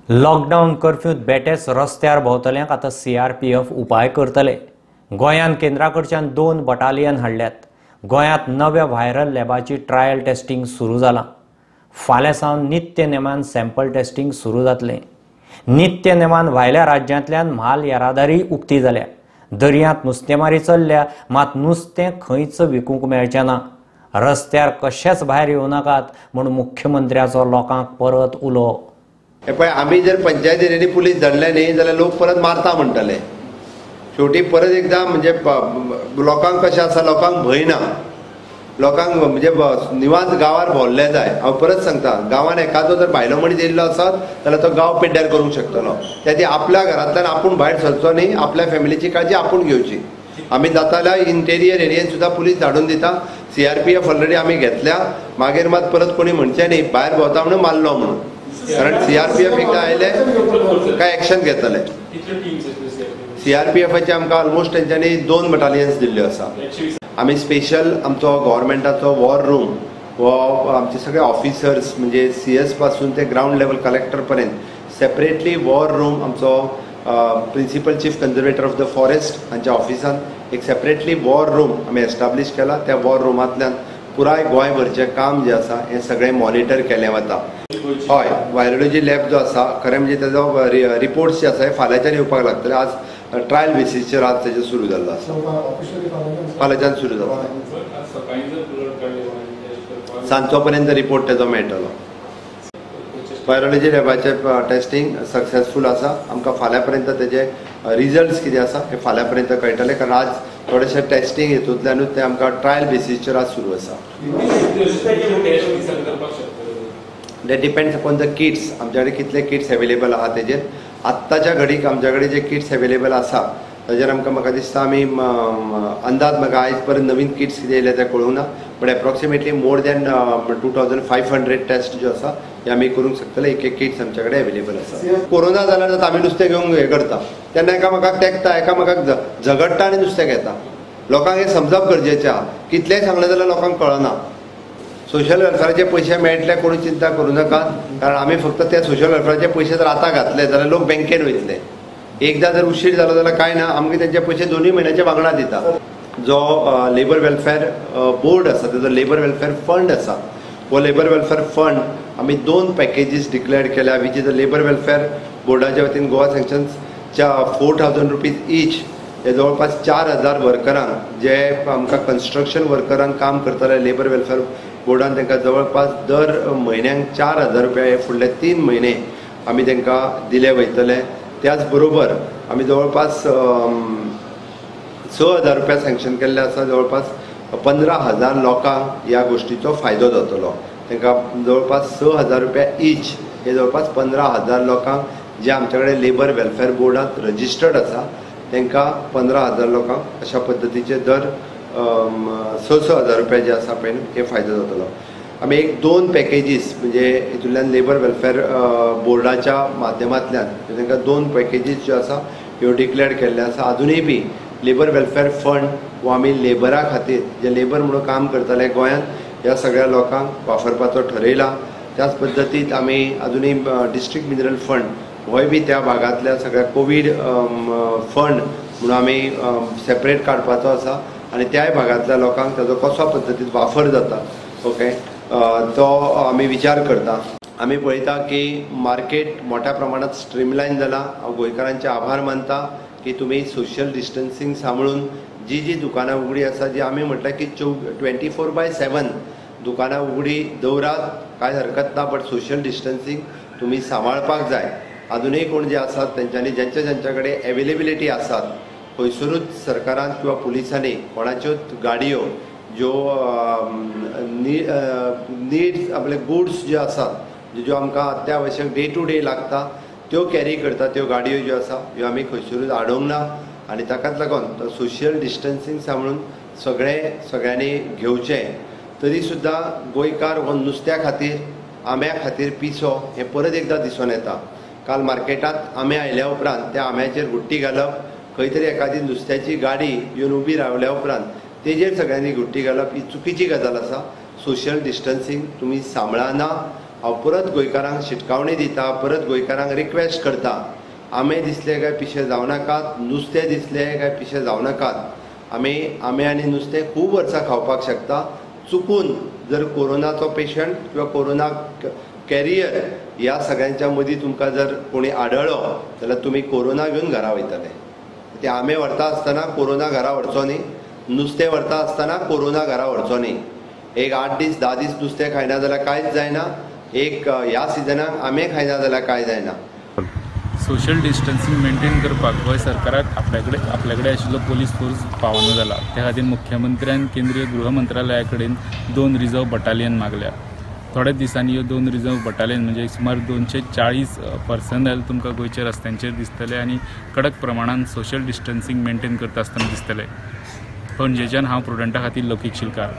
Lockdown कर्फ्यूत बेटेच रस्त्यार भोंवतल्यांक आतां CRPF उपाय करतले। गोंयांत केंद्राकडच्यान 2 बटालियन हाडल्यात। गोंयांत नव्या व्हायरल लॅबाची ट्रायल टेस्टिंग सुरू जालां। फाल्यां सावन नित्य नेमान सॅम्पल टेस्टिंग सुरू जातलें। नित्य नेमान भायल्या राज्यांतल्यान म्हाल येरादारी उक्ती जाल्या। दर्यांत नुस्तेमारी चल्ल्या, मात नुस्तें खंयच विकूंक मेळचें ना। रस्त्यार कशेच भायर येवं नाकात म्हूण मुख्यमंत्र्याचो लोकांक परत उलो। पळय, आमी जर पंचायत एरियांनी पुलीस धाडले न्ही जाल्यार लोक परत मारता म्हणटले। शेवटी परत एकदां म्हणजे लोकांक कशें आसा, लोकांक भंय ना। लोकांक म्हणजे निवांत गांवार भोंवल्ले जाय। हांव परत सांगता, गांवांत एखादो जर भायलो मनीस येयल्लो आसत जाल्यार तो गांव पिड्ड्यार करूंक शकतलो। त्या ती आपल्या घरांतल्यान आपूण भायर सरचो न्ही, आपल्या फॅमिलीची काळजी आपूण घेवची। आमी जाता जाल्यार इंटेरियर एरियेंत सुद्दां पुलीस धाडून दिता। CRPF ऑलरेडी आमी घेतल्या। मागीर मात परत कोणी म्हणचें न्ही भायर भोंवता म्हणून मारलो म्हणून, कारण CRPF एकदां आयले काय एक्शन घेतले। CRPFचे आमकां ऑलमोस्ट तेंच्यांनी 2 बटालियन्स दिल्ल्यो आसा। आमी स्पेशल आमचो गव्हर्मेंटाचो वॉर रूम वो आमचे सगळे ऑफिसर्स म्हणजे CS पासून ते ग्राउंड लेवल कलेक्टर पर्यंत सेपरेटली वॉर रूम आमचो principal chief conservator of the forest हांच्या ऑफिसांत एक सेपरेटली वॉर रूम आमी एस्टाब्लीश केला। त्या वॉर रूमांतल्यान पुराय गोंयभरचें काम जें आसा हें सगळें मॉनिटर केलें वता। हय, व्हायरोलॉजी लॅब जो आसा खरें म्हणजे तेजो रिपोर्ट्स जे आसा हे फाल्यांच्यान येवपाक लागतले। आज ट्रायल बेसिसचेर आज तेजें सुरू जाल्लो आसा। फाल्यांच्यान सुरू जाता, सांजचो पर्यंत रिपोर्ट तेजो मेळटलो। व्हायरोलॉजी लॅबाचें टेस्टिंग सक्सेसफूल आसा। आमकां फाल्यां पर्यंत तेजे रिजल्ट्स कितें आसा हे फाल्यां पर्यंत कळटले, कारण आज थोडेशें टेस्टिंग हेतूंतल्यानूच तें आमकां ट्रायल बेसिसचेर आज सुरू आसा। That depends upon the kits, आमचे कडेन कितले किट्स अवेलेबल आहा तेजेर। आत्ताच्या घडीक आमचे कडेन जे किट्स अवेलेबल आसा ताजेर आमकां म्हाका दिसता आमी अंदाज म्हाका आयज पर्यंत नवीन किट्स कितें येयले ते कळूंक ना, but approximately more than 2500 test ज्यो आसा हे आमी करूंक शकतले। एक किट्स आमचे कडेन अवेलेबल आसा। कोरोना जाल्यार जाता आमी नुस्तें घेवंक हें करता तेन्ना एकामेकाक तेंकता, एकामेकाक झगडटा आनी नुस्तें घेता। लोकांक हें समजप गरजेचें आहा। कितलेंय सांगलें जाल्यार लोकांक कळना। सोशल वेलफेअराचे पयशे मेळटले कोणी चिंता करूं नाकात, कारण आमी फक्त ते सोशल वेलफेअराचे पयशे जर आतां घातले जाल्यार लोक बँकेन वयतले। एकदां जर उशीर जालो जाल्यार काय ना, आमगे तेंचे पयशे 2 म्हयन्याचे वांगडा दिता। जो लेबर वेलफेअर बोर्ड आसा तेजो लेबर वेलफेअर फंड आसा, हो लेबर वेलफेअर फंड आमी 2 पॅकेजीस डिक्लेअर केल्या, which is the labour welfare बोर्डाच्या वतीन गोवा सँक्शन्सच्या 4000 रुपीज ईच। हे जवळपास 4000 वर्करांक जे आमकां कन्स्ट्रक्शन वर्करांक काम करताले लेबर वेलफेअर बोर्डान तांकां जवळपास दर म्हयन्याक 4000 रुपया हे फुडले 3 म्हयने आमी तांकां दिले वयतले। त्याच बरोबर आमी जवळपास 6000 रुपया सँक्शन केल्ले आसा। जवळपास 15000 लोकांक ह्या गोष्टीचो फायदो जातलो। तांकां जवळपास 6000 रुपया ईच, हे जवळपास 15000 लोकांक जे आमचे कडेन लेबर वेलफेअर बोर्डांत रजिस्टर्ड आसा तांकां 15000 लोकांक अशा पद्दतीचे दर 6000 रुपया जे आसा पळय हे फायदो जातलो। आमी 2 पॅकेजीस म्हणजे हितूंतल्यान लेबर वेलफेअर बोर्डाच्या माध्यमांतल्यान तांकां 2 पॅकेजीस ज्यो आसा ह्यो डिक्लेअर केल्ले आसा। अजुनूय बी लेबर वेलफेअर फंड हो आमी लेबरा खातीर जे लेबर म्हणून काम करताले गोंयांत ह्या सगळ्या लोकांक वापरपाचो ठरयला। त्याच पद्दतीत आमी अजुनूय डिस्ट्रिक्ट मिनरल फंड होय बी त्या भागांतल्या सगळ्या कोवीड फंड म्हणून आमी सेपरेट काडपाचो आसा आनी त्याय भागांतल्या लोकांक ताजो कसो पद्दतीन वापर जाता ओके तो आमी विचार करता। आमी पळयता की मार्केट मोठ्या प्रमाणात स्ट्रीमलायन जाला। हांव गोंयकारांचे आभार मानता की तुमी सोशल डिस्टन्सिंग सांबाळून जी दुकानां उगडी आसा, जी आमी म्हटलें की 24/7 दुकानां उगडी दवरात, कांय हरकत ना, बट सोशल डिस्टन्सिंग तुमी सांबाळपाक जाय। अजुनूय कोण जे आसात तेंच्यांनी ज्यांच्या कडेन अवेलेबिलिटी आसात खंयसरूच सरकारान किंवा पुलिसांनी कोणाच्योच गाडयो ज्यो नीड्स आपले गुड्स ज्यो आसात ज्यो आमकां अत्यावश्यक डे टू डे लागता त्यो कॅरी करता, त्यो गाडयो ज्यो आसा ह्यो आमी खंयसरूच आडोवंक ना। आनी ताकाच लागून सोशल डिस्टन्सिंग सांबाळून सगळ्यांनी घेवचें। तरी सुद्दां गोंयकार हो नुस्त्या खातीर आंब्या खातीर पिसो हें परत एकदां दिसून येता। काल मार्केटांत आंबे आयल्या उपरांत त्या आंब्याचेर गुट्टी घालप, खंय तरी एखादी नुस्त्याची गाडी येवन उबी रावल्या उपरांत तेजेर सगळ्यांनी गुट्टी घालप ही चुकीची गजाल आसा। सोशल डिस्टन्सिंग तुमी सांबाळना, हांव परत गोंयकारांक शिटकावणी दिता, परत गोंयकारांक रिक्वेस्ट करता, आंबे दिसले काय पिशे जावं नाकात, नुस्तें दिसलें काय पिशे जावं नाकात। आंबे आनी नुस्तें खूब वर्सां खावपाक शकता। चुकून जर कोरोनाचो पेशंट किंवा कोरोना कॅरियर ह्या सगळ्यांच्या मदीं तुमकां जर कोणी आढळ्ळो जाल्यार तुमी कोरोना घेवन घरा वयतले। ते आंबे व्हरता आसतना कोरोना घरा व्हरचो न्ही, नुस्तें व्हरता आसतना कोरोना घरा व्हरचो न्ही। एक 8 दीस 10 दीस नुस्तें खायना जाल्यार कांयच जायना, एक ह्या सिजनाक आंबे खायना जाल्यार कांय जायना। सोशल डिस्टन्सिंग मेंटेन करपाक गोंय सरकाराक आपल्या कडेन आशिल्लो पोलीस फोर्स पावना जाला। त्या खातीर मुख्यमंत्र्यान केंद्रीय गृह मंत्रालया कडेन 2 रिजर्व बटालियन मागल्या। थोड्या दिसांनी ह्यो 2 रिजर्व बटालियन म्हणजे सुमार 240 पर्सनल तुमकां गोंयच्या रस्त्यांचेर दिसतले आनी कडक प्रमाणात सोशल डिस्टन्सिंग मेंटेन करता आसतना दिसतले। पणजेच्यान हांव प्रुडंटा खातीर लौकीक शिलकार।